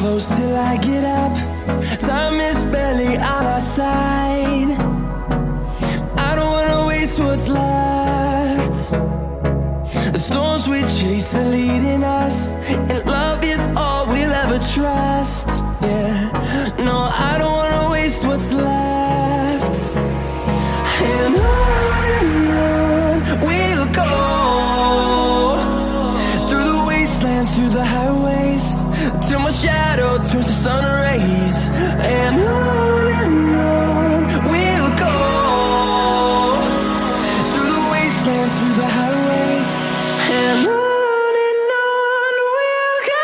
close till I get up. Time is barely on our side. I don't wanna waste what's left. The storms we chase are leading us, and love is all we'll ever trust. Yeah, no, I don't wanna waste what's left. And on we'll go, through the wastelands, through the highways, till my shadow turns to sun rays. And on we'll go, through the wastelands, through the highways, and on we'll go.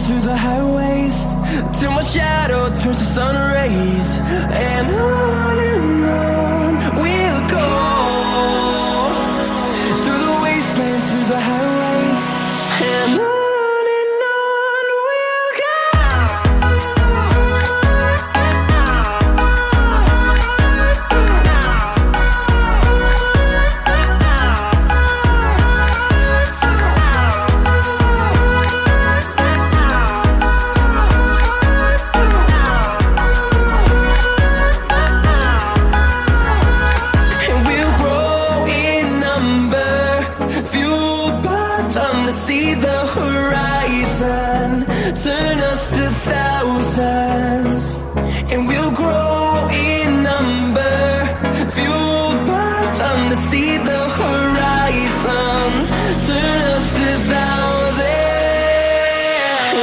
Through the highways, till my shadow turns to sun rays. And on we'll go, through the wastelands, through the highways, and on we'll go. See the horizon, turn us to thousands, and we'll grow in number, fueled by them. To see the horizon, turn us to thousands,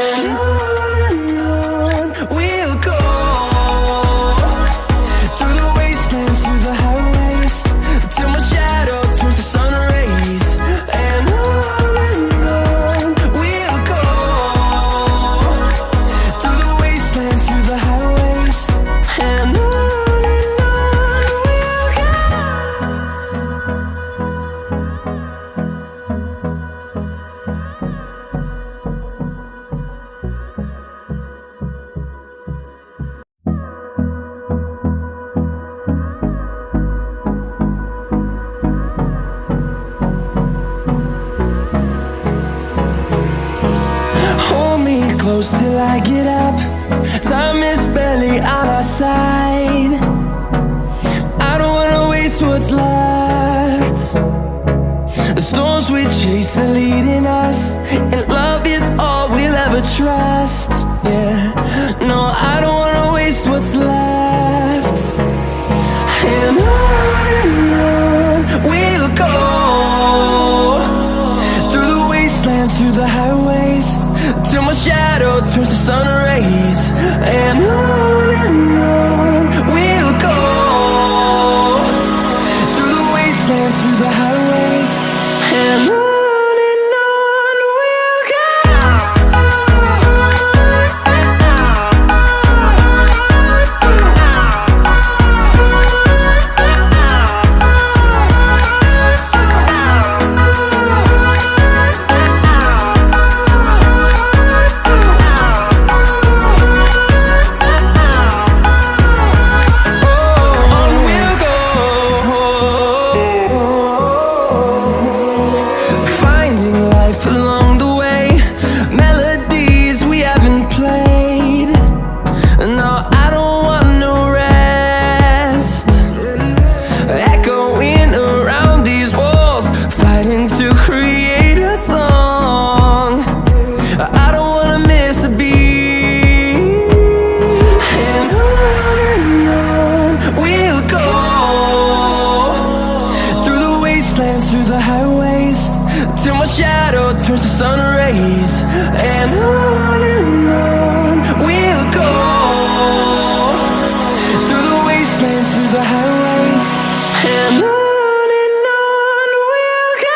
and on we'll go, through the wastelands, through the highways, till my shadow turns to sun rays. And close till I get up. Time is barely on our side. I don't wanna waste what's left. The storms we chase are leading us, and love is all we'll ever trust. Yeah, no, I don't wanna waste what's left. And on we'll go, through the wastelands, through the highways, till my shadow turns to sun rays. And on we'll go, through the wastelands, through the highways, and on we'll go. sun rays, and on we'll go, through the wastelands, through the highways, and on we'll go.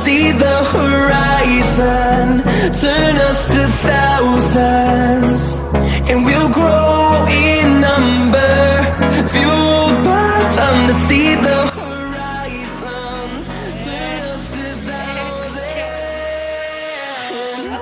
See the horizon, turn us to thousands, and we'll grow in number, fuel